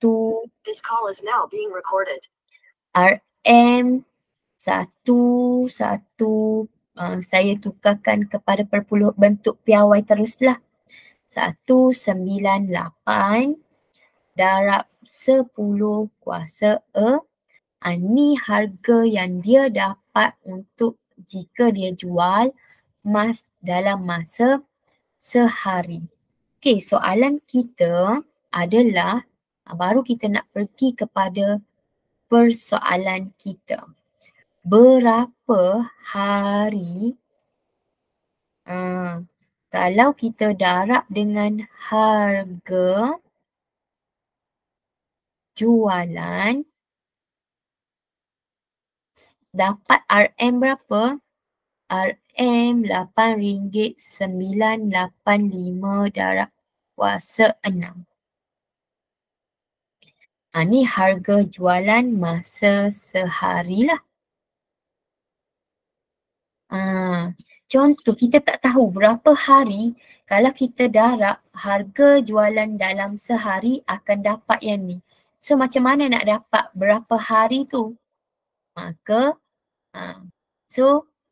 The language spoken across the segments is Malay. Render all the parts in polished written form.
This call is now being recorded. RM 1, 1, saya tukarkan kepada bentuk piawai teruslah. 198 darab 10 kuasa E. Ni harga yang dia dapat untuk jika dia jual emas dalam masa sehari. Okey, soalan kita adalah baru kita nak pergi kepada persoalan kita. Berapa hari kalau kita darab dengan harga jualan dapat RM berapa? RM RM8.985 darab kuasa 6. Ni harga jualan masa sehari lah. Contoh kita tak tahu berapa hari, kalau kita darab harga jualan dalam sehari akan dapat yang ni. So macam mana nak dapat berapa hari tu? Maka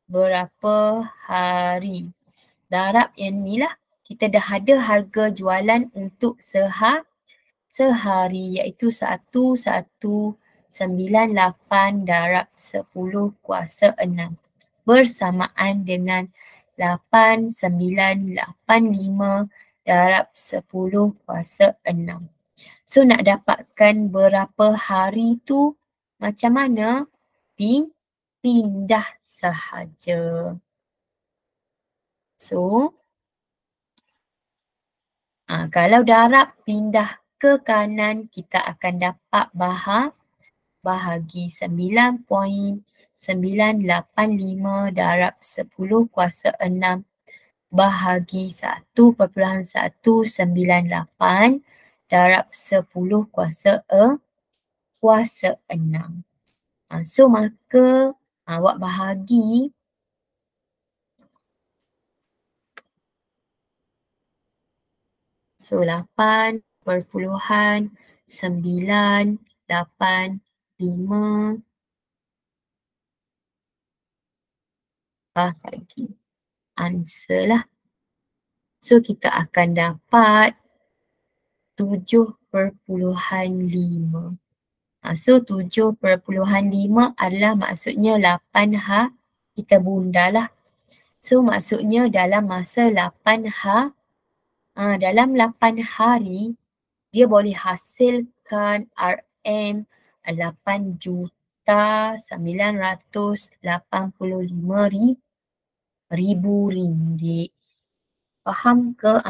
berapa hari? Darab yang ni lah. Kita dah ada harga jualan untuk sehari iaitu 1198 darab 10 kuasa 6 bersamaan dengan 8985 darab 10 kuasa 6. So nak dapatkan berapa hari tu macam mana? Pindah sahaja. So kalau darab pindah ke kanan kita akan dapat bahagi 9.985 darab 10 kuasa 6 bahagi 1.198 darab 10 kuasa 6. So maka awak bahagi so 8.985 bahagi answer lah. So kita akan dapat 7.5. So 7.5 adalah maksudnya 8 kita bunda lah. So maksudnya dalam masa 8 dalam 8 hari dia boleh hasilkan RM 8,985,000 ringgit. Faham ke?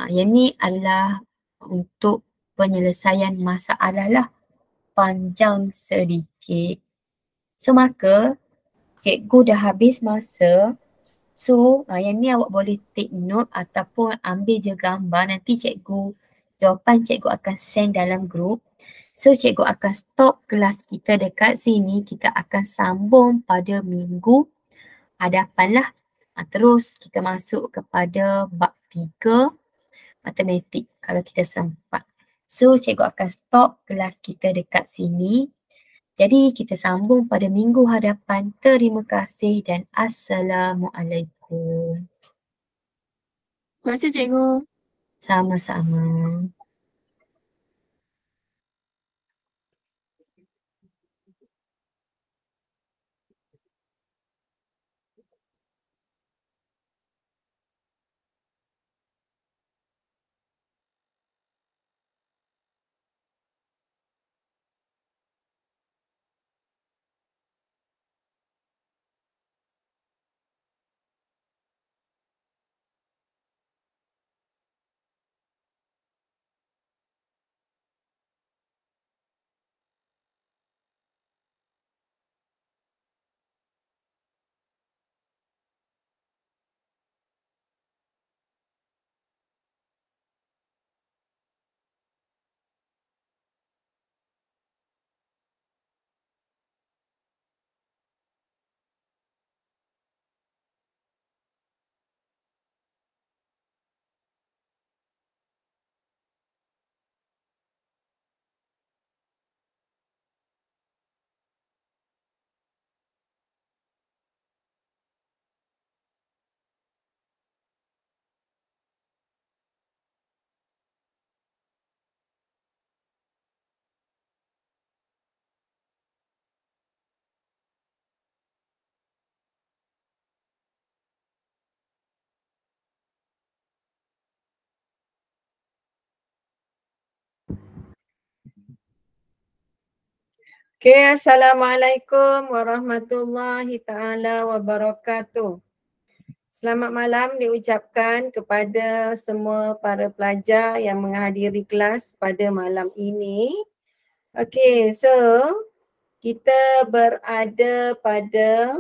Yang ni adalah untuk penyelesaian masalah lah. Panjang sedikit. So maka cikgu dah habis masa. So yang ni awak boleh take note ataupun ambil je gambar. Nanti jawapan cikgu akan send dalam group. So cikgu akan stop kelas kita dekat sini. Kita akan sambung pada minggu hadapan lah. Terus kita masuk kepada bab 3 matematik kalau kita sempat. So cikgu akan stop kelas kita dekat sini. Jadi kita sambung pada minggu hadapan. Terima kasih dan Assalamualaikum. Terima kasih cikgu. Sama-sama. Okay, Assalamualaikum warahmatullahi ta'ala wabarakatuh. Selamat malam diucapkan kepada semua para pelajar yang menghadiri kelas pada malam ini. Okay, so kita berada pada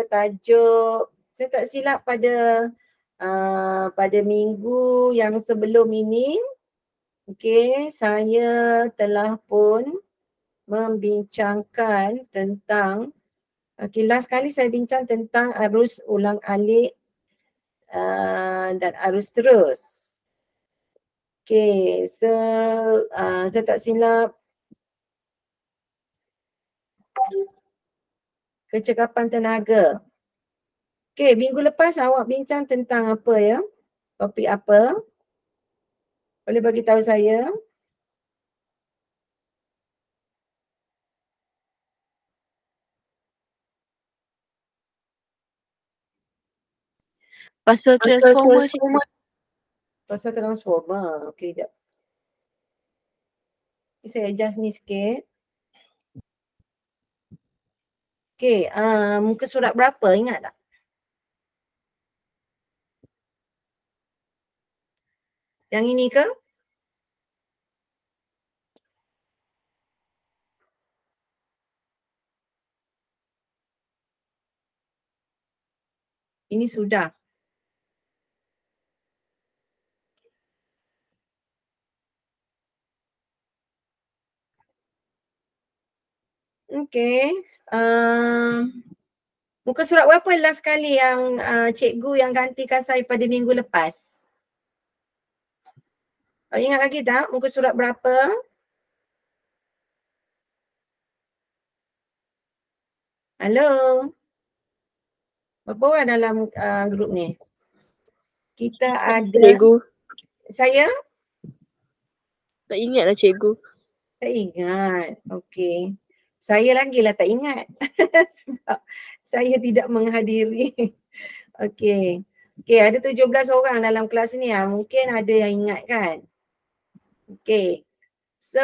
tajuk, saya tak silap pada minggu yang sebelum ini, okay, saya telah pun membincangkan tentang, last kali saya bincang tentang arus ulang-alik dan arus terus. Okay, so saya tak silap kecekapan tenaga. Okay, minggu lepas awak bincang tentang apa ya? Topik apa? Boleh bagi tahu saya? Pasal transformer cikgu. Pasal transformer. Okay, sekejap. Saya adjust ni sikit. Okay, muka surat berapa? Ingat tak? Yang ini ke? Ini sudah. Okay. Muka surat berapa last kali yang cikgu yang gantikan saya pada minggu lepas? Ingat lagi tak muka surat berapa? Halo? Berapa orang dalam grup ni? Kita ada... Cikgu. Saya? Tak ingat lah cikgu. Tak ingat. Okay. Saya lagi lah tak ingat. Sebab saya tidak menghadiri. Okay. Okay, ada 17 orang dalam kelas ni. Mungkin ada yang ingat kan? Okay. So,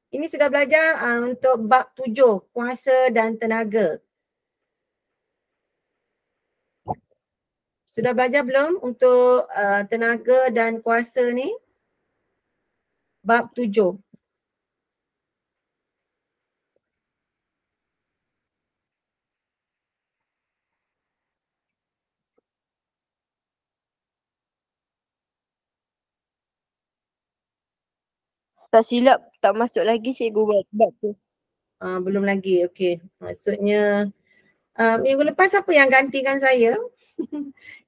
ini sudah belajar untuk bab 7, kuasa dan tenaga. Sudah belajar belum untuk tenaga dan kuasa ni? Bab 7. Tak silap tak masuk lagi cikgu bab tu. Belum lagi, okey. Maksudnya minggu lepas apa yang gantikan saya?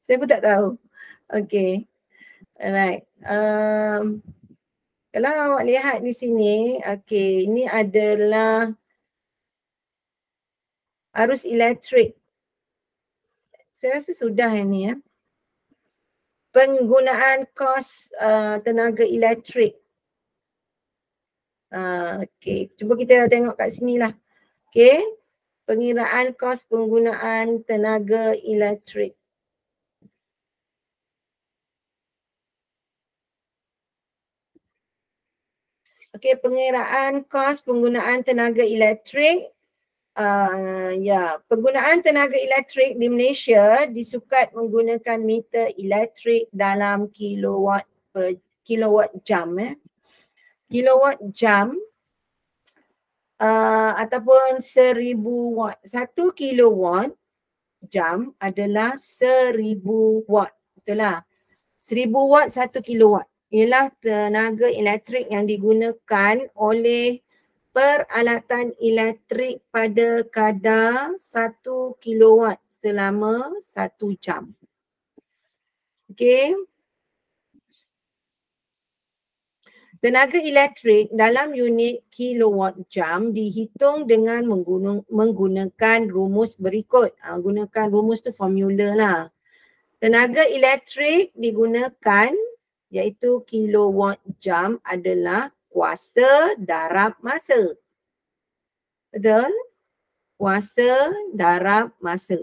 Saya pun tak tahu. Okey. Alright. Kalau awak lihat di sini, okey, ini adalah arus elektrik. Saya rasa sudah ini ya. Penggunaan kos tenaga elektrik. Okey, cuba kita tengok kat sini lah. Okey, pengiraan kos penggunaan tenaga elektrik. Okey, pengiraan kos penggunaan tenaga elektrik. Penggunaan tenaga elektrik di Malaysia disukat menggunakan meter elektrik dalam kilowatt jam. Kilowatt jam ataupun 1000 watt. 1 kilowatt jam adalah 1000 watt. Betul lah. 1000 watt 1 kilowatt. Ialah tenaga elektrik yang digunakan oleh peralatan elektrik pada kadar 1 kilowatt selama 1 jam. Okey. Tenaga elektrik dalam unit kilowatt jam dihitung dengan menggunakan rumus berikut. Gunakan rumus tu formula lah. Tenaga elektrik digunakan iaitu kilowatt jam adalah kuasa darab masa. Betul? Kuasa darab masa.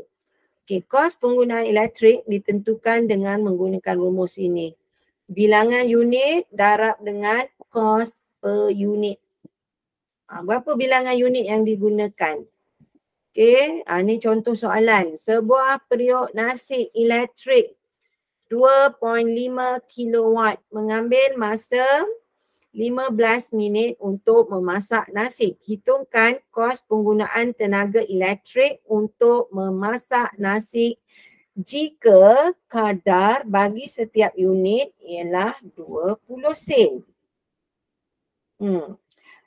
Okey, kos penggunaan elektrik ditentukan dengan menggunakan rumus ini. bilangan unit darab dengan kos per unit. Berapa bilangan unit yang digunakan? Okey, ni contoh soalan. Sebuah periuk nasi elektrik 2.5 kilowatt mengambil masa 15 minit untuk memasak nasi. Hitungkan kos penggunaan tenaga elektrik untuk memasak nasi jika kadar bagi setiap unit ialah 20 sen.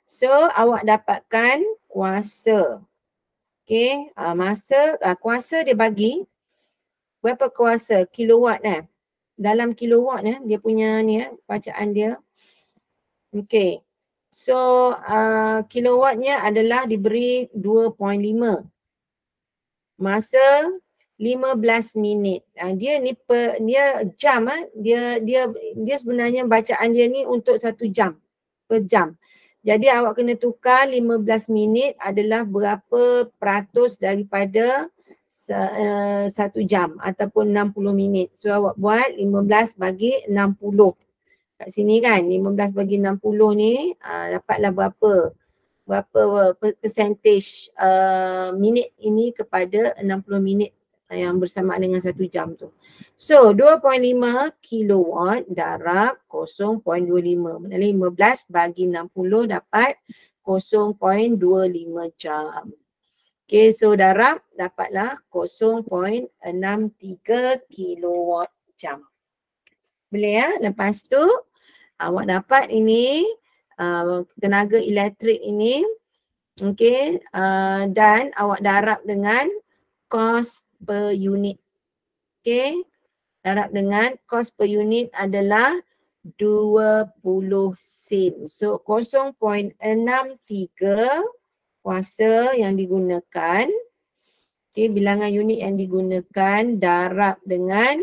So awak dapatkan kuasa. Okey, kuasa dia bagi berapa kuasa? Kilowatt dalam kilowatt dia punya ni bacaan dia. Okey. So kilowattnya adalah diberi 2.5. Masa 15 minit. Dia ni dia jam dia sebenarnya bacaan dia ni untuk 1 jam per jam. Jadi awak kena tukar 15 minit adalah berapa peratus daripada 1 jam ataupun 60 minit. So awak buat 15 bagi 60. Kat sini kan 15 bagi 60 ni dapatlah berapa percentage minit ini kepada 60 minit yang bersamaan dengan 1 jam tu. So 2.5 kilowatt darab 0.25. Maknanya 15 bagi 60 dapat 0.25 jam. Okay, so darab dapatlah 0.63 kilowatt jam. Boleh ya? Lepas tu awak dapat ini tenaga elektrik ini. Okay, dan awak darab dengan kos per unit. Okay, darab dengan kos per unit adalah 20 sen. So 0.63 kuasa yang digunakan. Okay, bilangan unit yang digunakan darab dengan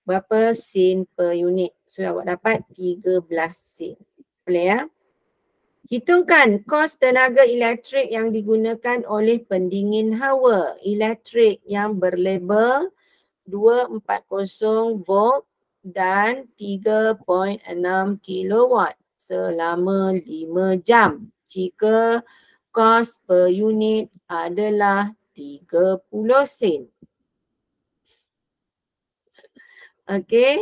berapa sen per unit. So awak dapat 13 sen. Boleh ya? Hitungkan kos tenaga elektrik yang digunakan oleh pendingin hawa elektrik yang berlabel 240 volt dan 3.6 kilowatt selama 5 jam jika kos per unit adalah 30 sen. Okey,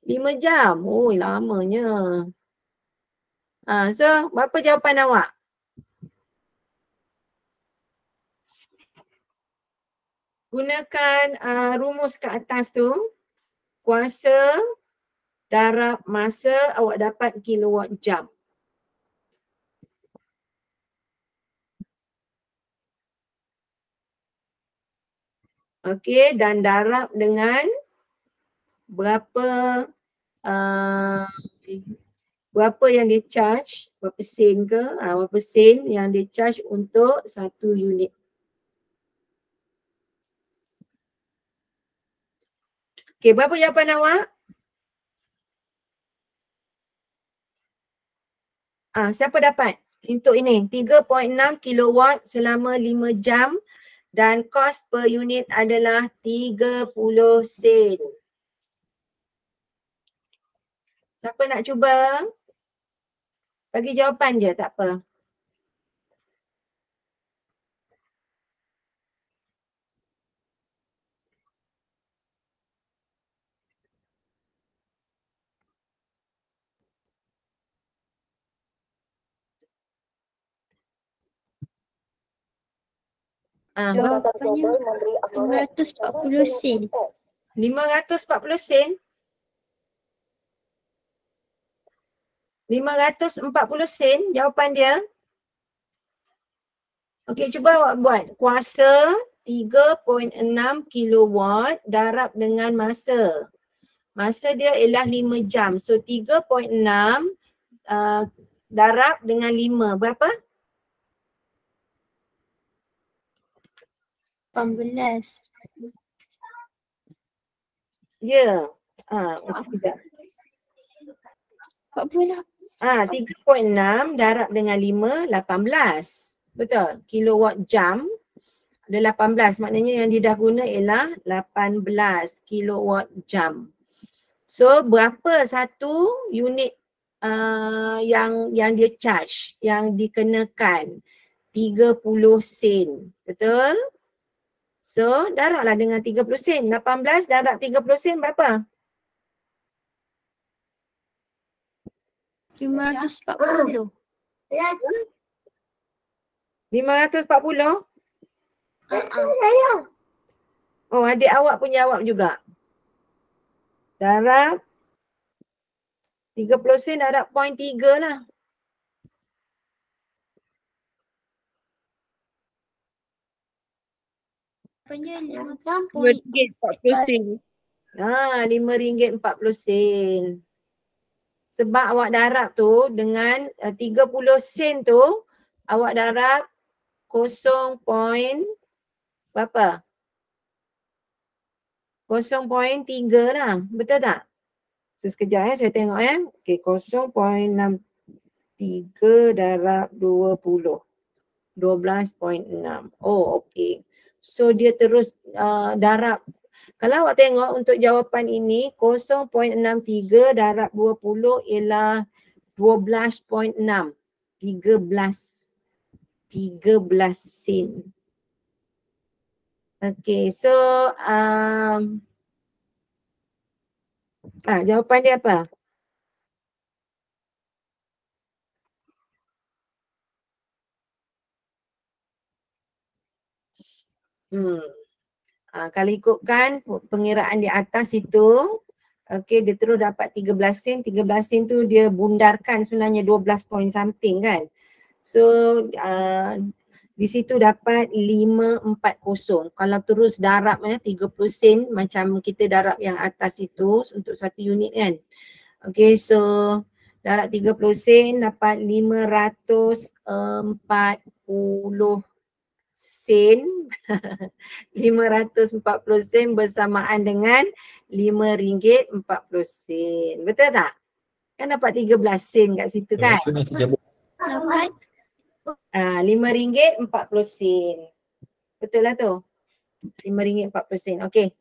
5 jam. Oh, lamanya. So, berapa jawapan awak? Gunakan rumus kat atas tu. Kuasa darab masa awak dapat kilowatt jam. Okey, dan darab dengan berapa yang dia charge, berapa sen ke, berapa sen yang dia charge untuk 1 unit. Okey, berapa jawapan awak? Siapa dapat untuk ini? 3.6 kilowatt selama 5 jam dan kos per unit adalah 30 sen. Siapa nak cuba? Bagi jawapan je, tak apa. Jawapannya 540 sen. 540 sen? 540 sen jawapan dia. Okey, cuba awak buat. Kuasa 3.6 kilowatt darab dengan masa. Masa dia ialah 5 jam. So 3.6 darab dengan 5. Berapa? 18. Ya. Sekejap. 48. 3.6 darab dengan 5, 18. Betul. Kilowatt jam ada 18. Maknanya yang dia dah guna ialah 18 kilowatt jam. So berapa satu unit yang dia charge, yang dikenakan 30 sen. Betul? So darablah dengan 30 sen. 18 darab 30 sen berapa? 540. 540? Oh, adik awak pun jawab juga. Darab 30 sen darab 0.3 lah. Apanya RM5.40. RM5.40. Sebab awak darab tu dengan 30 sen tu awak darab 0. Berapa? 0.3 lah. Betul tak? So sekejap saya tengok Okey, 0.63 darab 20. 12.6. Oh, okey. So dia terus darab. Kalau awak tengok untuk jawapan ini 0.63 darab 20 ialah 12.6. 13 sen. Okey, so jawapan dia apa? Kalau ikutkan pengiraan di atas itu, okey, dia terus dapat 13 sen. 13 sen tu dia bundarkan sebenarnya 12 point something kan. So di situ dapat 540. Kalau terus darab 30 sen macam kita darab yang atas itu untuk satu unit kan. Okey, so darab 30 sen dapat 540 sen. 540 sen bersamaan dengan RM5.40. Betul tak? Kan dapat 13 sen kat situ kan? Dapat. RM5.40. Betul lah tu. RM5.40. Okey.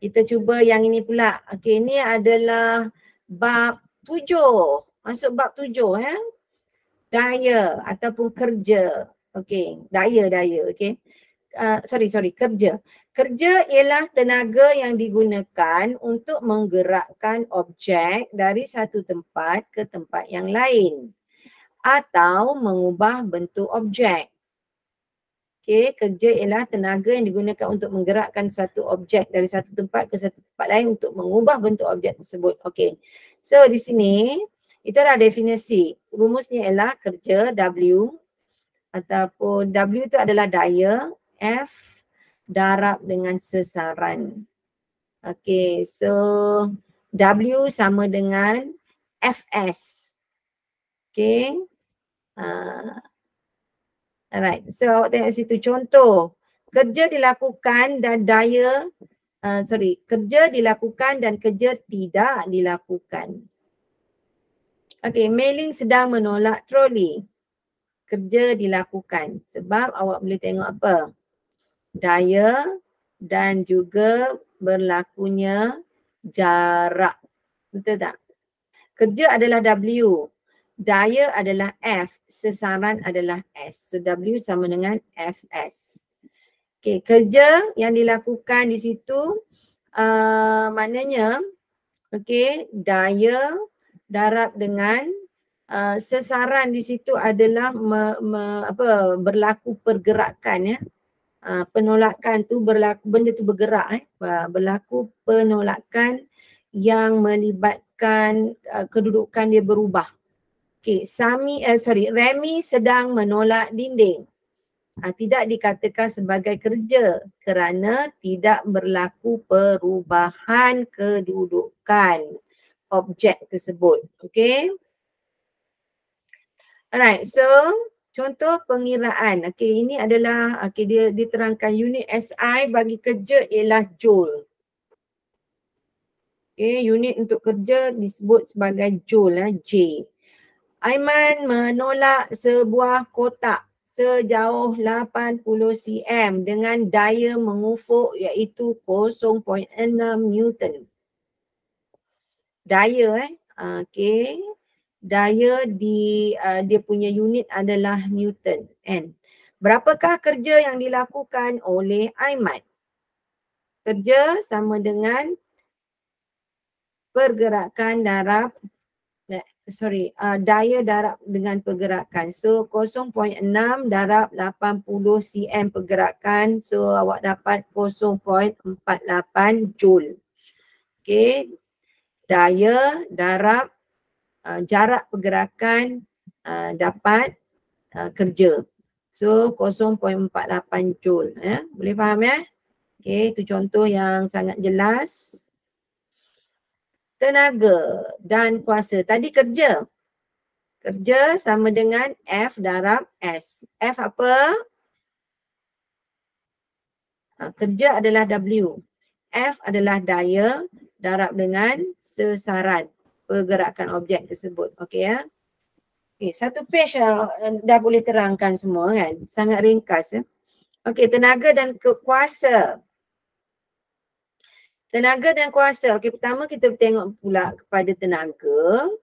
Kita cuba yang ini pula. Okey, ini adalah bab 7. Masuk bab 7 ya. Daya ataupun kerja. Okey, daya. Okey. Kerja. Kerja ialah tenaga yang digunakan untuk menggerakkan objek dari satu tempat ke tempat yang lain atau mengubah bentuk objek. Okey, kerja ialah tenaga yang digunakan untuk menggerakkan satu objek dari satu tempat ke satu tempat lain untuk mengubah bentuk objek tersebut. Okey. So di sini itu adalah definisi. Rumusnya ialah kerja W ataupun W itu adalah daya, F darab dengan sesaran. Okey, so W sama dengan Fs. Okey. Alright, so awak tengok situ contoh. Kerja dilakukan dan kerja dilakukan dan kerja tidak dilakukan. Okey, Mei-Ling sedang menolak troli. Kerja dilakukan sebab awak boleh tengok apa? Daya dan juga berlakunya jarak. Betul tak? Kerja adalah W. Daya adalah F. Sesaran adalah S. So W sama dengan Fs. Okey, kerja yang dilakukan di situ maknanya daya darab dengan sesaran di situ adalah berlaku pergerakan ya. Penolakan tu berlaku, benda tu bergerak berlaku penolakan yang melibatkan kedudukan dia berubah. Okey, Remy sedang menolak dinding. Tidak dikatakan sebagai kerja kerana tidak berlaku perubahan kedudukan objek tersebut. Okey. Alright, so contoh pengiraan. Okey, ini adalah dia diterangkan unit SI bagi kerja ialah joule. Okey, unit untuk kerja disebut sebagai joule J. Aiman menolak sebuah kotak sejauh 80 cm dengan daya mengufuk iaitu 0.6 Newton. Daya okey. Daya dia punya unit adalah Newton N. Berapakah kerja yang dilakukan oleh Aiman? Kerja sama dengan pergerakan darab daya darab dengan pergerakan. So 0.6 darab 80 cm pergerakan. So awak dapat 0.48 joule. Okey. Daya darab jarak pergerakan dapat kerja. So 0.48 joule. Boleh faham ya? Okey, itu contoh yang sangat jelas. Tenaga dan kuasa. Tadi kerja. Kerja sama dengan F darab S. F apa? Kerja adalah W. F adalah daya darab dengan sesaran pergerakan objek tersebut. Okey ya. Okey, satu page dah boleh terangkan semua kan. Sangat ringkas ya. Okey, tenaga dan kuasa. Tenaga dan kuasa. Okey, pertama kita tengok pula kepada tenaga.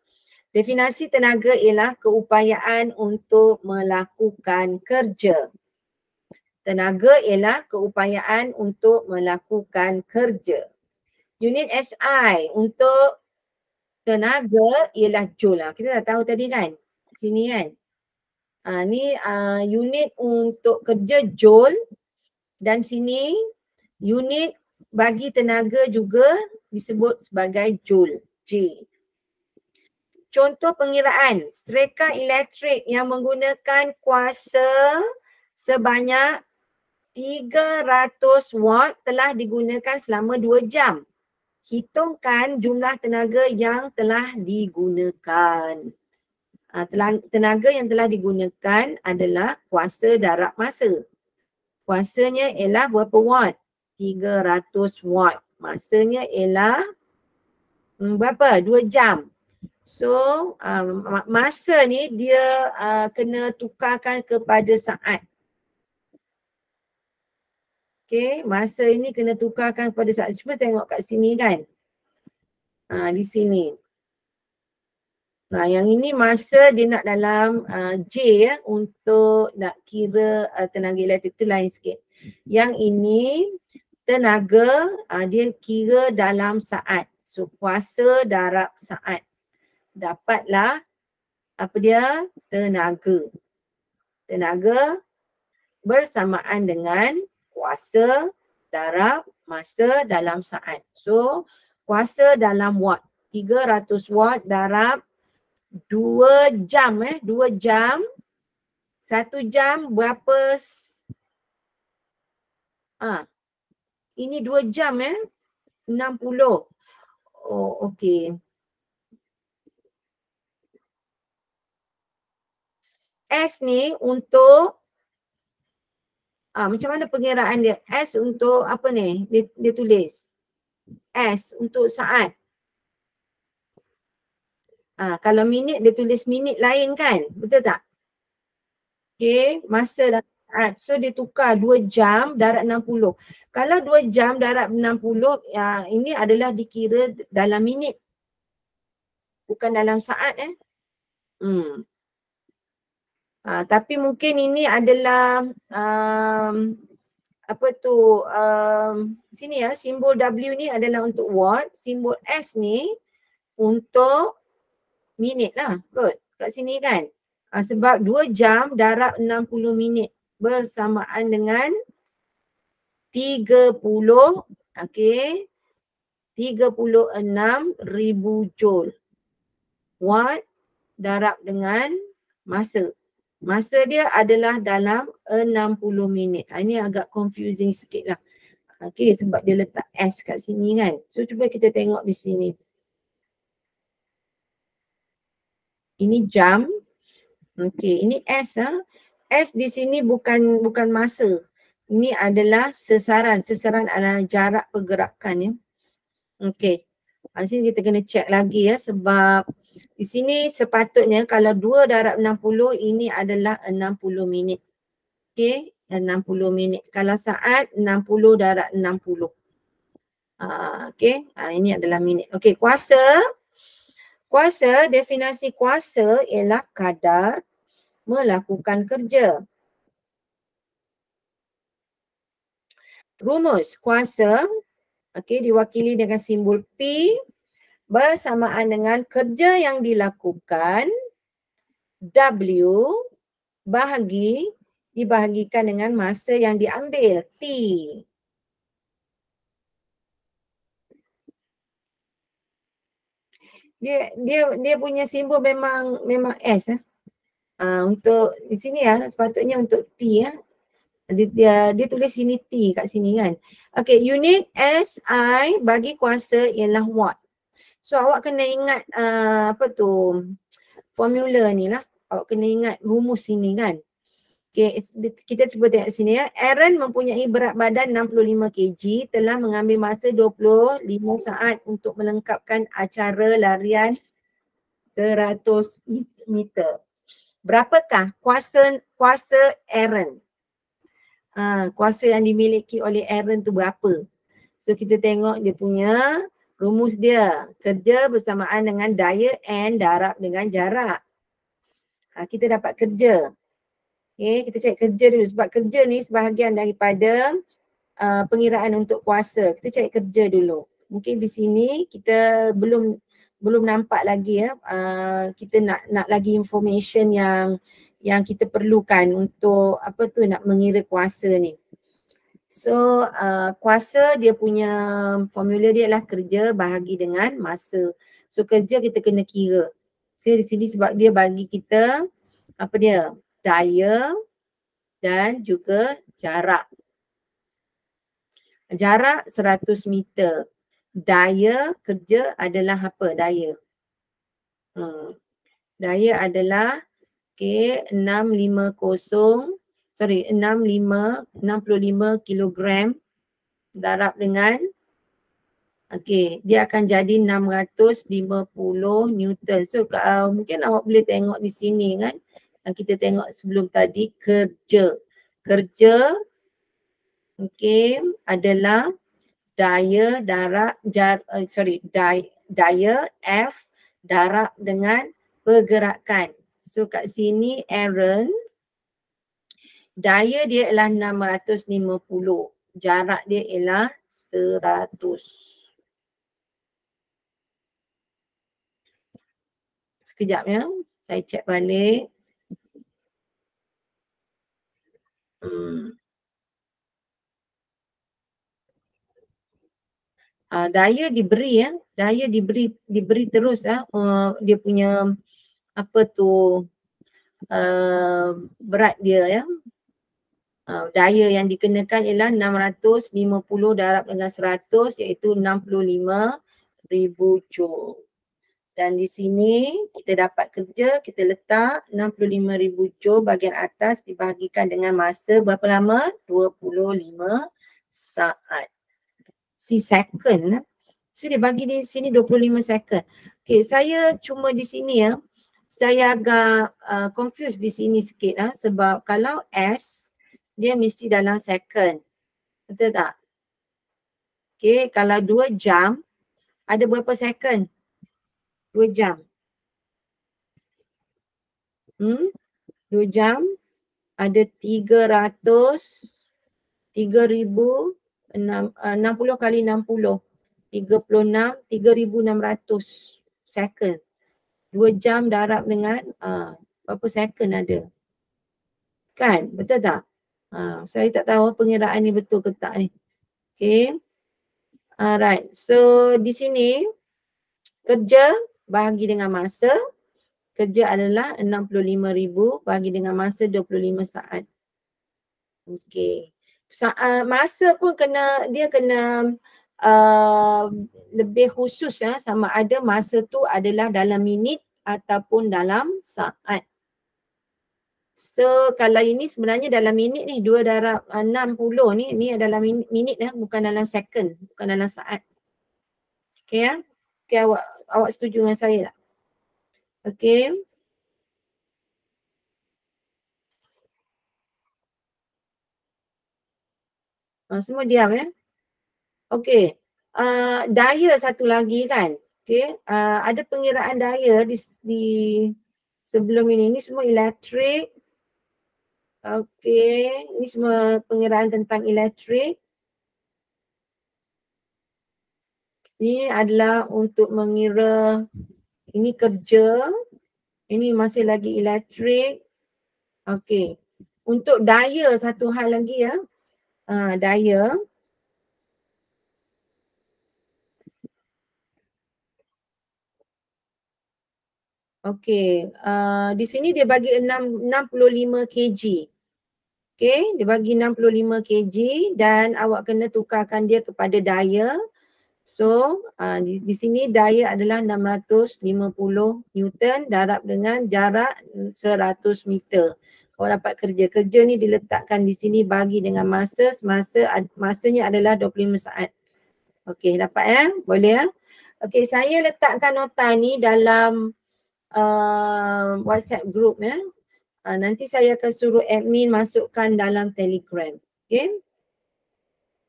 Definisi tenaga ialah keupayaan untuk melakukan kerja. Tenaga ialah keupayaan untuk melakukan kerja. Unit SI untuk tenaga ialah joule. Kita dah tahu tadi kan? Sini kan? Ni unit untuk kerja joule dan sini unit bagi tenaga juga disebut sebagai joule. J. Contoh pengiraan, streka elektrik yang menggunakan kuasa sebanyak 300 watt telah digunakan selama 2 jam. Hitungkan jumlah tenaga yang telah digunakan. Tenaga yang telah digunakan adalah kuasa darab masa. Kuasanya ialah berapa watt? 300 watt. Masanya ialah berapa? 2 jam. So masa ni dia kena tukarkan kepada saat. Okay, masa ini kena tukarkan kepada saat. Cuba tengok kat sini kan. Di sini. Yang ini masa dia nak dalam J ya, untuk nak kira tenaga elektrik tu lain sikit. Yang ini tenaga dia kira dalam saat. So kuasa darab saat. Dapatlah apa dia? Tenaga. Tenaga bersamaan dengan kuasa darab masa dalam saat. So kuasa dalam watt. 300 watt darab 2 jam 2 jam. 1 jam berapa? Ini 2 jam 60. Oh okey. S ni untuk macam mana pengiraan dia? S untuk apa ni? Dia tulis. S untuk saat. Kalau minit dia tulis minit lain kan? Betul tak? Okay, masa dan saat. So dia tukar 2 jam darab 60. Kalau 2 jam darab 60, ini adalah dikira dalam minit. Bukan dalam saat tapi mungkin ini adalah sini ya, simbol W ni adalah untuk watt, simbol S ni untuk minit lah kot kat sini kan. Sebab 2 jam darab 60 minit bersamaan dengan 36,000 joule. Watt darab dengan masa. Masa dia adalah dalam 60 minit. Ini agak confusing sikit lah. Okay, sebab dia letak S kat sini kan. So cuba kita tengok di sini. Ini jam. Okay, ini S. S di sini bukan masa. Ini adalah sesaran. Sesaran adalah jarak pergerakan ya. Okay. Di sini kita kena check lagi ya, sebab di sini sepatutnya kalau 2 darab 60 ini adalah 60 minit. Okay, 60 minit. Kalau saat 60 darab 60. Okay, ini adalah minit. Okay, kuasa Kuasa, definisi kuasa ialah kadar melakukan kerja. Rumus kuasa, okey, diwakili dengan simbol P bersamaan dengan kerja yang dilakukan W dibahagikan dengan masa yang diambil T. Dia punya simbol memang S untuk di sini sepatutnya untuk T Dia tulis sini T kat sini kan. Okey, unit SI bagi kuasa ialah watt. So awak kena ingat formula ni lah. Awak kena ingat rumus sini kan. Okay, kita cuba tengok sini Aaron mempunyai berat badan 65 kg, telah mengambil masa 25 saat untuk melengkapkan acara larian 100 meter. Berapakah kuasa Aaron? Kuasa yang dimiliki oleh Aaron tu berapa? So kita tengok dia punya rumus dia. Kerja bersamaan dengan daya N darab dengan jarak. Kita dapat kerja. Okay, kita cari kerja dulu sebab kerja ni sebahagian daripada pengiraan untuk kuasa. Kita cari kerja dulu. Mungkin di sini kita belum nampak lagi kita nak lagi information yang kita perlukan untuk nak mengira kuasa ni. So kuasa dia punya formula dia adalah kerja bahagi dengan masa. So kerja kita kena kira. So di sini sebab dia bagi kita daya dan juga jarak. Jarak 100 meter. Daya kerja adalah apa? Daya. Daya adalah 65 kilogram darab dengan dia akan jadi 650 Newton. So mungkin awak boleh tengok di sini kan. Kita tengok sebelum tadi kerja. Kerja adalah daya daya F darab dengan pergerakan. So kat sini Aaron daya dia ialah 650. Jarak dia ialah 100. Sekejap ya. Saya cek balik. Daya diberi daya diberi terus dia punya berat dia daya yang dikenakan ialah 650 darab dengan 100 iaitu 65,000 joule. Dan di sini kita dapat kerja, kita letak 65,000 joule bahagian atas dibahagikan dengan masa berapa lama? 25 saat. Second. So dia bagi di sini 25 second. Okay, saya cuma di sini saya agak confused di sini sikit sebab kalau S dia mesti dalam second. Betul tak? Okay, kalau 2 jam ada berapa second? 2 jam. 2 jam ada 60 kali 60. 3,600 second. 2 jam darab dengan berapa second ada. Kan? Betul tak? Saya tak tahu pengiraan ni betul ke tak ni. Okay. Alright. So di sini kerja bahagi dengan masa. Kerja adalah 65,000 bahagi dengan masa 25 saat. Okay. Masa pun dia kena lebih khusus sama ada masa tu adalah dalam minit ataupun dalam saat. So kalau ini sebenarnya dalam minit ni 2 darab 60 ni adalah minit bukan dalam second, bukan dalam saat. Okay ya? Okay, awak setuju dengan saya tak? Okay. Semua diam ya. Okay. Daya satu lagi kan. Okay, ada pengiraan daya di sebelum ini semua elektrik. Okay, ini semua pengiraan tentang elektrik. Ini adalah untuk mengira, ini kerja, ini masih lagi elektrik. Okay, untuk daya satu hal lagi ya, daya. Okay, di sini dia bagi 65 kg. Okay, dia bagi 65 kg dan awak kena tukarkan dia kepada daya. So, di sini daya adalah 650 Newton darab dengan jarak 100 meter. Awak dapat kerja ni diletakkan di sini bagi dengan masanya adalah 25 saat. Okey, dapat ya? Boleh ya? Okey, saya letakkan nota ni dalam WhatsApp group ya. Nanti saya akan suruh admin masukkan dalam Telegram. Okay.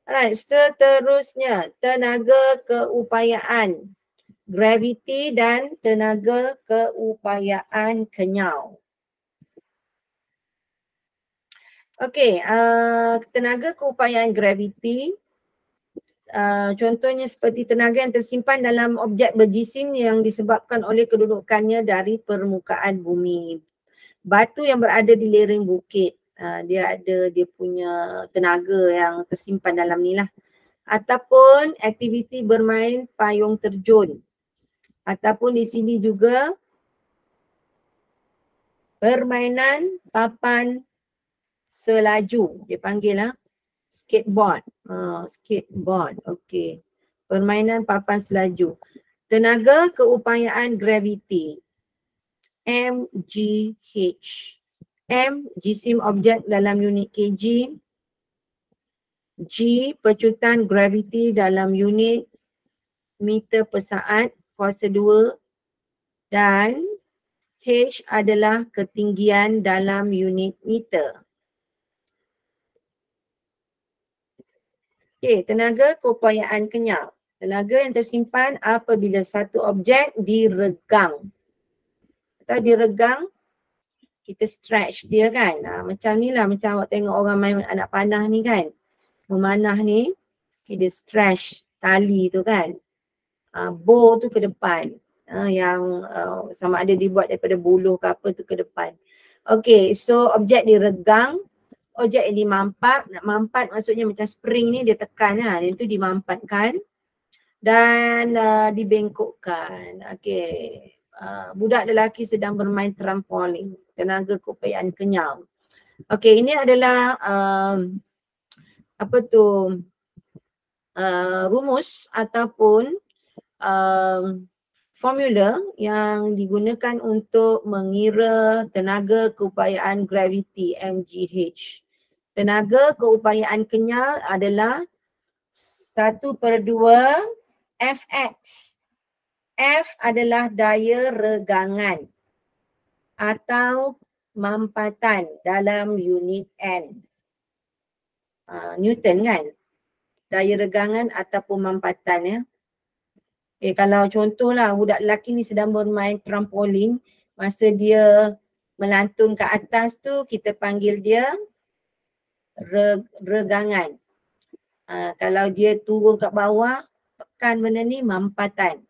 Alright, seterusnya tenaga keupayaan, graviti dan tenaga keupayaan kenyal. Okay, tenaga keupayaan graviti, contohnya seperti tenaga yang tersimpan dalam objek berjisim yang disebabkan oleh kedudukannya dari permukaan bumi. Batu yang berada di lereng bukit, dia punya tenaga yang tersimpan dalam ni lah. Ataupun aktiviti bermain payung terjun. Ataupun di sini juga permainan papan selaju. Dia panggil lah skateboard. Skateboard, okey. Permainan papan selaju. Tenaga keupayaan graviti. MGH. M, jisim objek dalam unit kg. G, pecutan graviti dalam unit meter per saat kuasa 2. Dan H adalah ketinggian dalam unit meter. Okey, tenaga keupayaan kenyal. Tenaga yang tersimpan apabila satu objek diregang. Atau diregang, kita stretch dia kan. Macam ni lah, macam awak tengok orang main anak panah ni kan. Memanah ni, dia stretch tali tu kan. Bow tu ke depan. Yang sama ada dibuat daripada buluh ke apa tu ke depan. Okay, so objek diregang, objek yang dimampat. Nak mampat maksudnya macam spring ni dia tekan lah. Yang tu dimampatkan dan dibengkokkan. Okay. Budak lelaki sedang bermain trampolin. Tenaga keupayaan kenyal. Okay, ini adalah rumus ataupun formula yang digunakan untuk mengira tenaga keupayaan graviti MGH. Tenaga keupayaan kenyal adalah 1/2 Fx. F adalah daya regangan atau mampatan dalam unit N. Newton kan? Daya regangan ataupun mampatan ya. Kalau contohlah budak lelaki ni sedang bermain trampolin, masa dia melantun ke atas tu kita panggil dia regangan. Kalau dia turun kat bawah, tekan benda ni mampatan.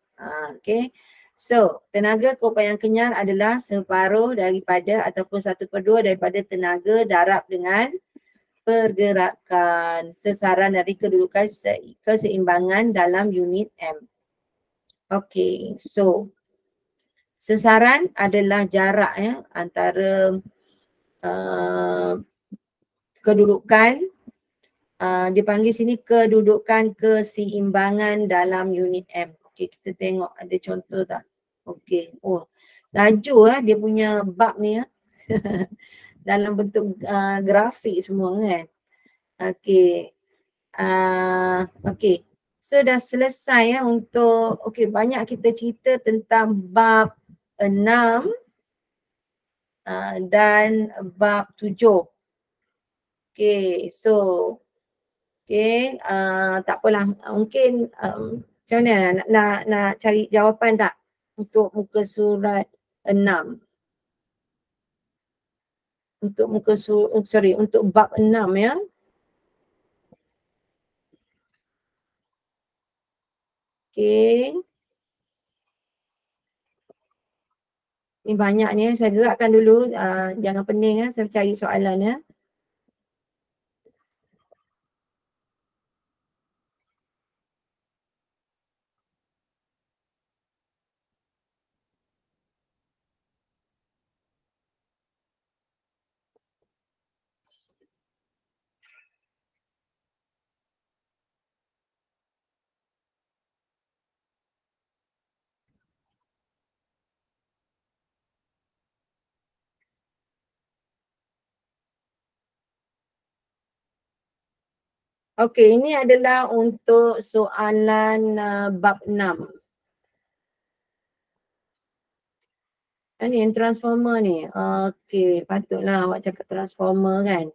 Okay. So, tenaga keupayaan kenyal adalah separuh daripada ataupun 1/2 daripada tenaga darab dengan pergerakan sesaran dari kedudukan keseimbangan dalam unit M. Okay, so sesaran adalah jarak ya antara kedudukan, dipanggil sini kedudukan keseimbangan dalam unit M. Okay, kita tengok ada contoh tak? Okay, laju dia punya bab ni ya. Dalam bentuk grafik semua kan. Okay. Okay. So dah selesai ya untuk, okay, banyak kita cerita tentang bab 6 dan bab 7. Okay, so okay, tak apalah, mungkin Macam mana nak cari jawapan tak untuk muka surat 6? Untuk muka untuk bab 6 ya. Okey. Ni banyak ni, saya gerakkan dulu, jangan pening saya cari soalan ya. Okey, ini adalah untuk soalan bab 6. Ni yang transformer ni. Okey, patutlah awak cakap transformer kan.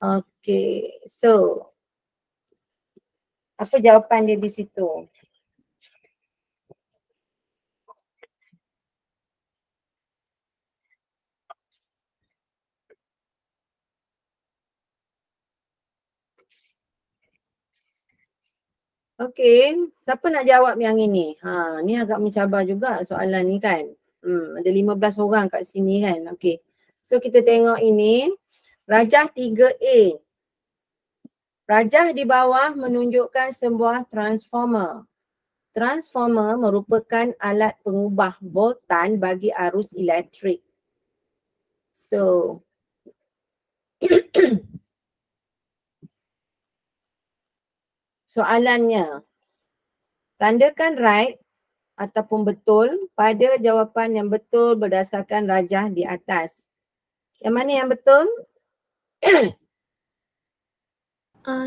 Okey, so apa jawapan dia di situ? Okey, siapa nak jawab yang ini? Ni agak mencabar juga soalan ni kan. Ada 15 orang kat sini kan. Okey. So kita tengok ini, rajah 3A. Rajah di bawah menunjukkan sebuah transformer. Transformer merupakan alat pengubah voltan bagi arus elektrik. So, soalannya, tandakan right ataupun betul pada jawapan yang betul berdasarkan rajah di atas. Yang mana yang betul?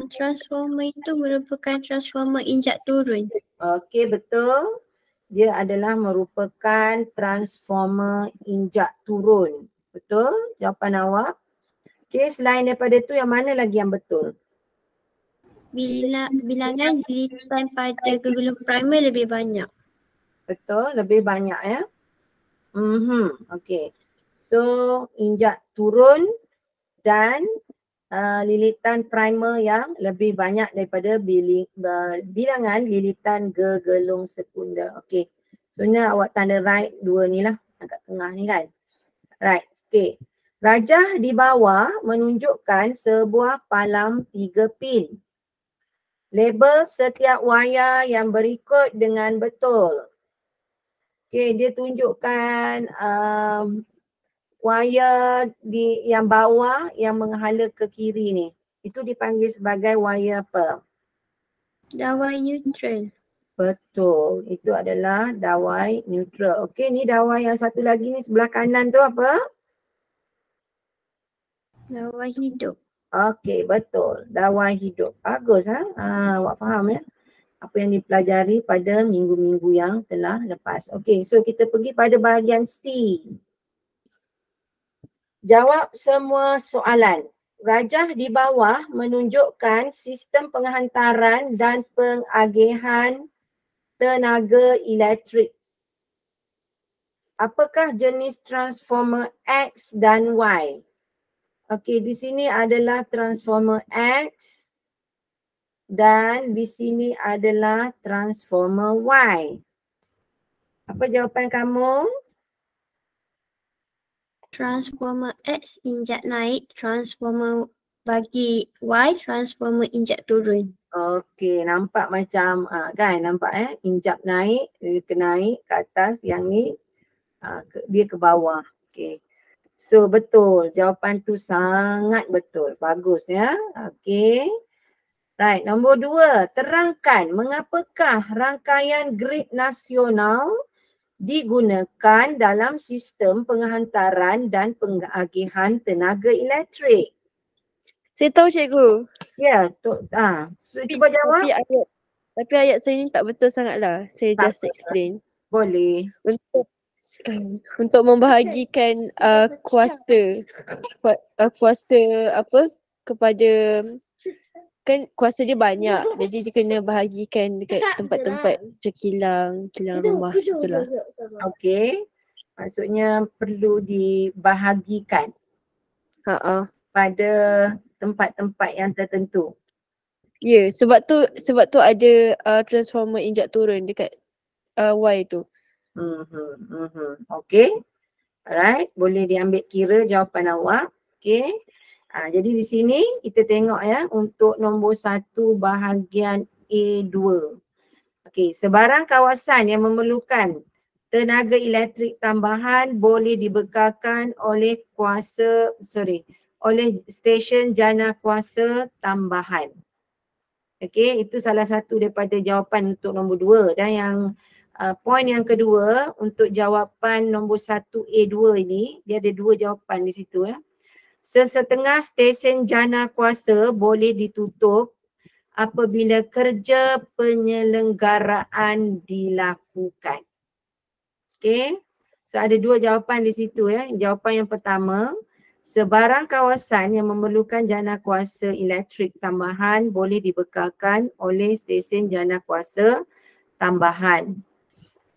Transformer itu merupakan transformer injak turun. Okey, betul. Dia adalah merupakan transformer injak turun. Betul jawapan awak? Okey, selain daripada tu yang mana lagi yang betul? Bilangan lilitan pada gegulung primer lebih banyak. Betul, lebih banyak ya. Okey. So, injak turun dan lilitan primer yang lebih banyak daripada bilangan lilitan gegelung sekunder. Okey. So ni awak tanda right dua ni lah, kat tengah ni kan. Right. Okey. Rajah di bawah menunjukkan sebuah palang 3 pin. Label setiap wayar yang berikut dengan betul. Okey, dia tunjukkan wayar yang bawah yang menghala ke kiri ni. Itu dipanggil sebagai wayar apa? Dawai neutral. Betul. Itu adalah dawai neutral. Okey, ni dawai yang satu lagi ni sebelah kanan tu apa? Dawai hidup. Okey, betul. Dawai hidup. Bagus awak faham ya? Apa yang dipelajari pada minggu-minggu yang telah lepas. Okey, so kita pergi pada bahagian C. Jawab semua soalan. Rajah di bawah menunjukkan sistem penghantaran dan pengagihan tenaga elektrik. Apakah jenis transformer X dan Y? Okey, di sini adalah transformer X dan di sini adalah transformer Y. Apa jawapan kamu? Transformer X injak naik, transformer bagi Y, transformer injak turun. Okey, nampak macam kan, nampak injak naik, dia ke naik ke atas, yang ni dia ke bawah. Okey. So betul, jawapan tu sangat betul. Bagus ya. Okey. Right, nombor 2, terangkan mengapakah rangkaian grid nasional digunakan dalam sistem penghantaran dan pengagihan tenaga elektrik. Saya tahu cikgu. Ya, so cuba jawab. Tapi ayat saya ni tak betul sangatlah. Saya Tak just explain. Boleh. Untuk membahagikan kuasa apa kepada kan kuasa dia banyak. Jadi dia kena bahagikan dekat tempat-tempat sekilang rumah macam lah. Okey. Maksudnya perlu dibahagikan Ha. pada tempat-tempat yang tertentu. Ya, sebab tu ada transformer injak turun dekat Y tu. Okey. Alright, boleh diambil kira jawapan awak. Okey. Jadi di sini kita tengok ya untuk nombor 1 bahagian A2. Okey, sebarang kawasan yang memerlukan tenaga elektrik tambahan boleh dibekalkan oleh oleh stesen jana kuasa tambahan. Okey, itu salah satu daripada jawapan untuk nombor 2. Dan yang poin yang kedua untuk jawapan nombor 1A2 ini, dia ada 2 jawapan di situ ya. Sesetengah stesen jana kuasa boleh ditutup apabila kerja penyelenggaraan dilakukan. Okey. So ada 2 jawapan di situ ya. Jawapan yang pertama, sebarang kawasan yang memerlukan jana kuasa elektrik tambahan boleh dibekalkan oleh stesen jana kuasa tambahan.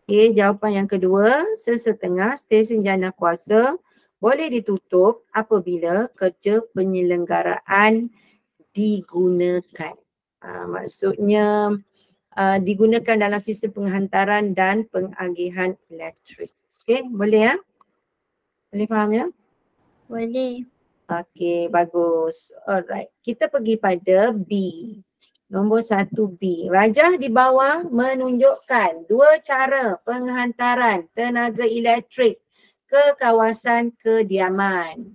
Okey, jawapan yang kedua, sesetengah stesen jana kuasa boleh ditutup apabila kerja penyelenggaraan digunakan. Maksudnya digunakan dalam sistem penghantaran dan pengagihan elektrik. Okey, boleh ya? Boleh faham ya? Boleh. Okey, bagus. Alright, kita pergi pada B. Nombor 1B. Rajah di bawah menunjukkan 2 cara penghantaran tenaga elektrik ke kawasan kediaman.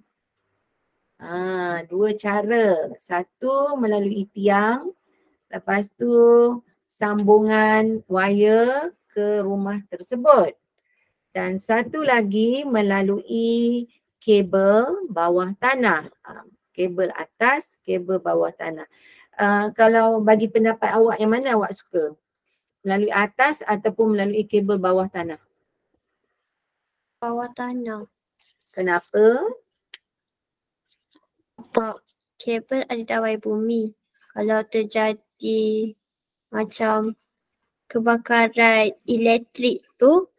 2 cara. Satu melalui tiang, lepas tu sambungan wire ke rumah tersebut. Dan satu lagi melalui kabel bawah tanah. Kabel atas, kabel bawah tanah. Kalau bagi pendapat awak, yang mana awak suka? Melalui atas ataupun melalui kabel bawah tanah? Bawah tanah. Kenapa? Sebab kabel ada dawai bumi. Kalau terjadi macam kebakaran elektrik tu,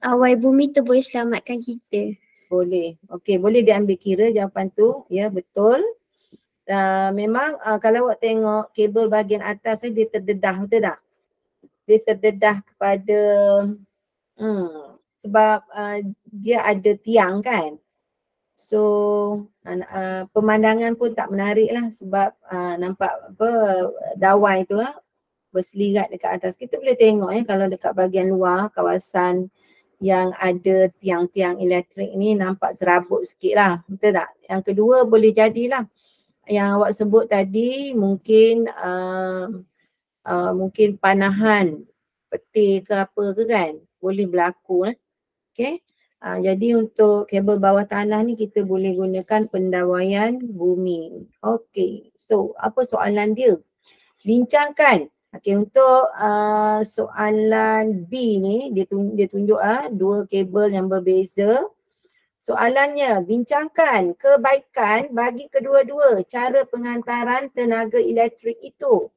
awai bumi tu boleh selamatkan kita. Boleh. Okey, boleh diambil kira jawapan tu. Ya, betul. Memang kalau awak tengok kabel bahagian atas dia terdedah, betul tak? Dia terdedah kepada sebab dia ada tiang kan. So pemandangan pun tak menarik lah sebab nampak dawai tu berselirat dekat atas. Kita boleh tengok kalau dekat bahagian luar kawasan yang ada tiang-tiang elektrik ni nampak serabut sikit lah. Betul tak? Yang kedua boleh jadilah yang awak sebut tadi mungkin mungkin panahan peti ke apa ke kan, boleh berlaku okey. Jadi untuk kabel bawah tanah ni kita boleh gunakan pendawaian bumi. Okey, so apa soalan dia? Bincangkan. Okey, untuk soalan B ni dia tunjuk 2 kabel yang berbeza. Soalannya, bincangkan kebaikan bagi kedua-dua cara penghantaran tenaga elektrik itu.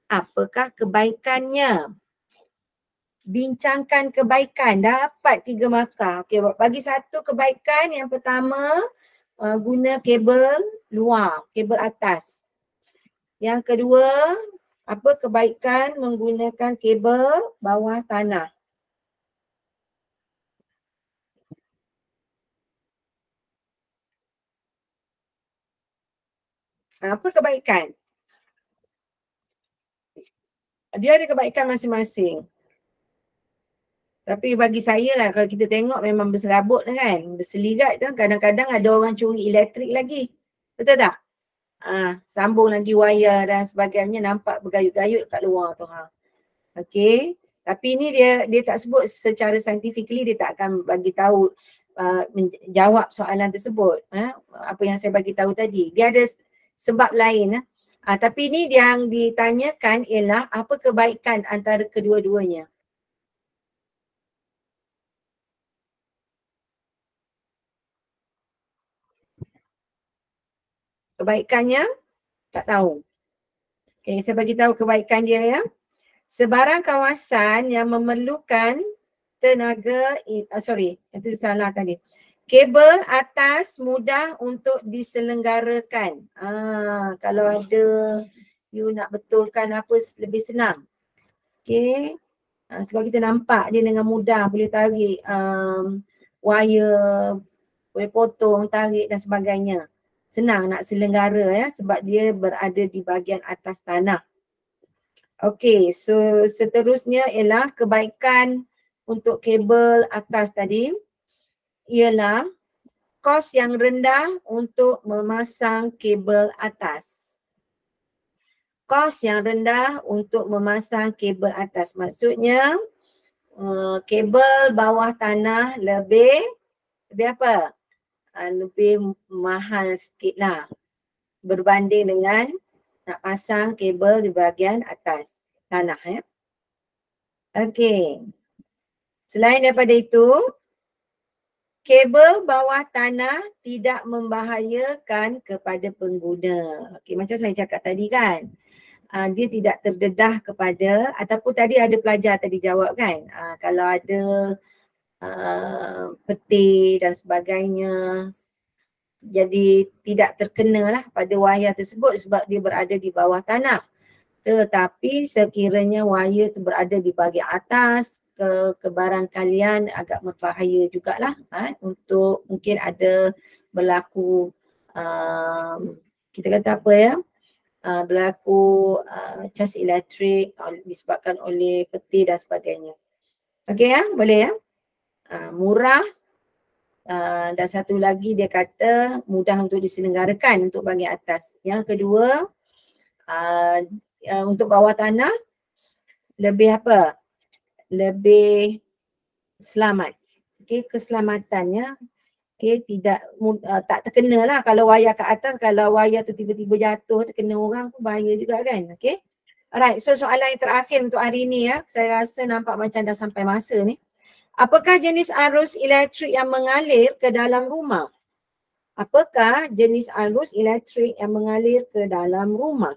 Apakah kebaikannya? Bincangkan kebaikan, dapat 3 markah. Okey, bagi 1 kebaikan, yang pertama guna kabel luar, kabel atas. Yang kedua, apa kebaikan menggunakan kabel bawah tanah? Apa kebaikan? Dia ada kebaikan masing-masing. Tapi bagi saya lah kalau kita tengok memang berserabut kan. Berselirat tu kadang-kadang ada orang curi elektrik lagi. Betul tak? Sambung lagi wire dan sebagainya nampak bergayut-gayut kat luar tu. Okey. Tapi ni dia tak sebut secara scientifically, dia tak akan bagi tahu jawab soalan tersebut. Apa yang saya bagi tahu tadi. Dia ada sebab lain. Tapi ni yang ditanyakan ialah apa kebaikan antara kedua-duanya. Kebaikannya tak tahu. Okay, saya bagi tahu kebaikan dia ya. Sebarang kawasan yang memerlukan tenaga, itu salah tadi. Kabel atas mudah untuk diselenggarakan. Kalau ada you nak betulkan apa lebih senang. Okay. Sebab kita nampak dia dengan mudah boleh tarik wire, boleh potong, tarik dan sebagainya. Senang nak selenggara ya sebab dia berada di bahagian atas tanah. Okay, so seterusnya ialah kebaikan untuk kabel atas tadi ialah kos yang rendah untuk memasang kabel atas. Kos yang rendah untuk memasang kabel atas. Maksudnya kabel bawah tanah lebih apa? Lebih mahal sikit lah berbanding dengan nak pasang kabel di bahagian atas tanah ya. Okey. Selain daripada itu, kabel bawah tanah tidak membahayakan kepada pengguna. Okey, macam saya cakap tadi kan. Dia tidak terdedah kepada ataupun tadi ada pelajar tadi jawab kan. Kalau ada peti dan sebagainya jadi tidak terkena lah pada wayar tersebut sebab dia berada di bawah tanah. Tetapi sekiranya wayar itu berada di bahagian atas, kebarangkalian agak berbahaya jugalah untuk mungkin ada berlaku kita kata apa ya, berlaku cas elektrik disebabkan oleh peti dan sebagainya. Okey ya, boleh ya. Murah dan satu lagi dia kata mudah untuk diselenggarakan untuk bahagian atas. Yang kedua, untuk bawah tanah lebih apa? Lebih selamat. Okey, keselamatannya tidak tak terkena lah kalau wayar kat atas, kalau wayar tu tiba-tiba jatuh terkena orang pun bahaya juga kan. Okey. Alright, so soalan yang terakhir untuk hari ni ya. Saya rasa nampak macam dah sampai masa ni. Apakah jenis arus elektrik yang mengalir ke dalam rumah? Apakah jenis arus elektrik yang mengalir ke dalam rumah?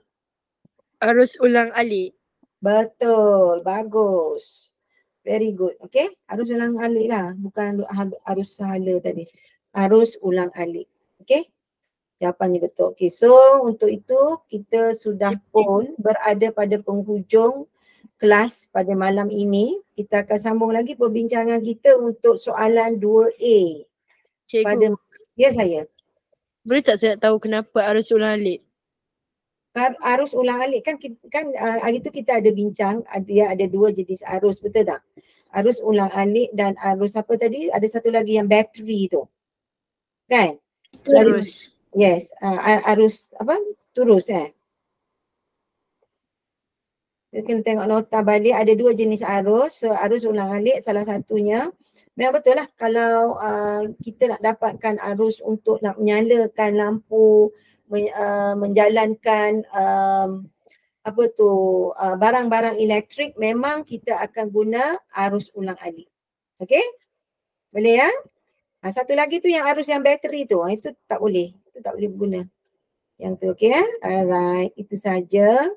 Arus ulang alik. Betul, bagus. Very good. Okay, arus ulang alik lah. Bukan arus hala tadi. Arus ulang alik. Okay, jawapannya betul. Okay, so untuk itu kita sudah pun berada pada penghujung kelas pada malam ini. Kita akan sambung lagi perbincangan kita untuk soalan 2A. Cikgu, Ya saya. boleh tak saya tahu kenapa arus ulang alik? Arus ulang alik kan hari tu kita ada bincang dia ada dua jenis arus, betul tak? Arus ulang alik dan arus apa tadi? Ada satu lagi yang bateri tu. Kan? Terus. Yes, arus apa? Turus Kita kena tengok nota balik, ada dua jenis arus. So, arus ulang alik salah satunya. Memang betul lah kalau kita nak dapatkan arus untuk nak menyalakan lampu, menjalankan barang-barang elektrik, memang kita akan guna arus ulang alik. Okey? Boleh ya? Satu lagi tu yang arus yang bateri tu, itu tak boleh. Itu tak boleh guna. Yang tu okey ya? Alright, itu saja.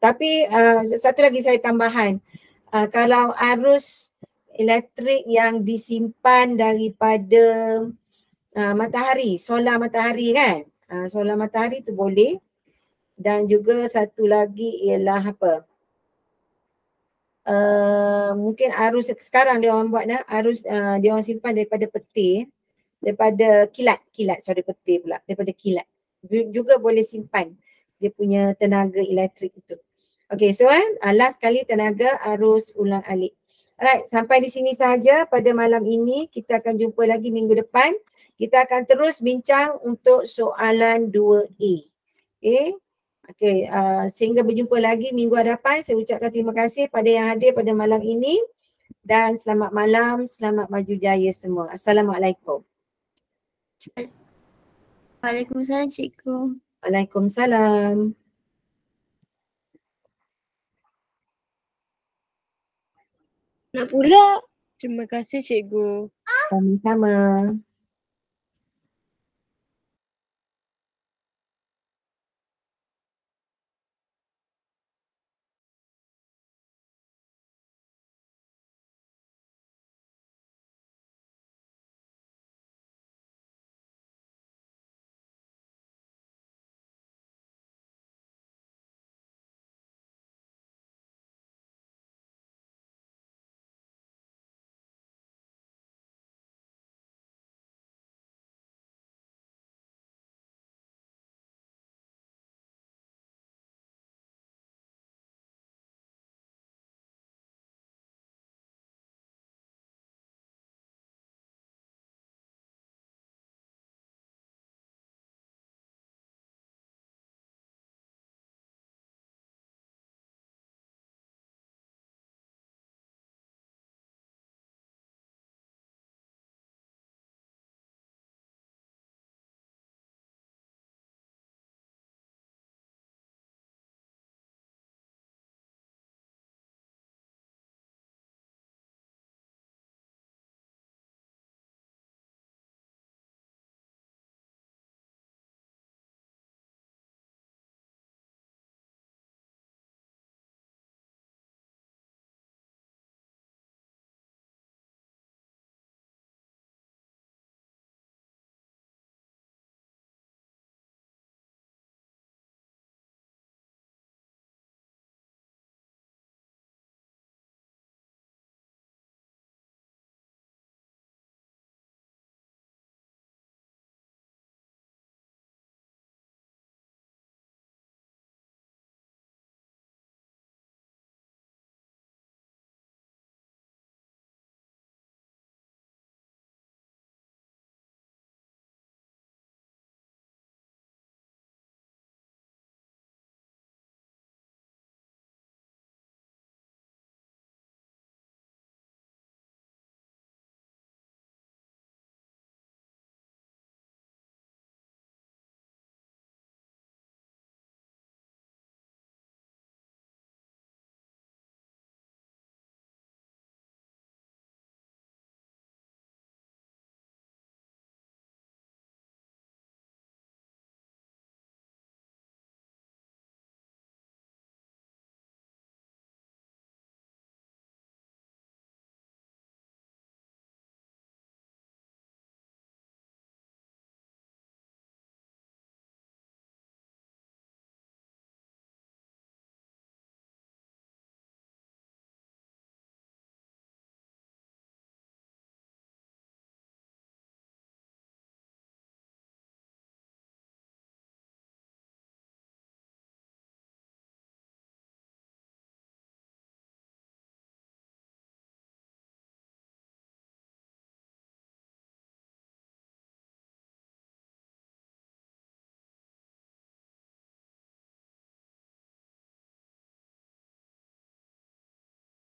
Tapi satu lagi saya tambahan. Kalau arus elektrik yang disimpan daripada matahari, solar matahari kan? Solar matahari tu boleh. Dan juga satu lagi ialah apa? Mungkin arus sekarang dia orang buat arus dia orang simpan daripada peti, daripada peti pula, daripada kilat. Juga boleh simpan dia punya tenaga elektrik itu. Okay, so last kali tenaga arus ulang alik. Alright, sampai di sini saja pada malam ini. Kita akan jumpa lagi minggu depan. Kita akan terus bincang untuk soalan 2A. Okay, sehingga berjumpa lagi minggu hadapan. Saya ucapkan terima kasih pada yang hadir pada malam ini. Dan selamat malam, selamat maju jaya semua. Assalamualaikum. Waalaikumsalam cikgu. Waalaikumsalam. Nak pula. Terima kasih cikgu. Sama-sama.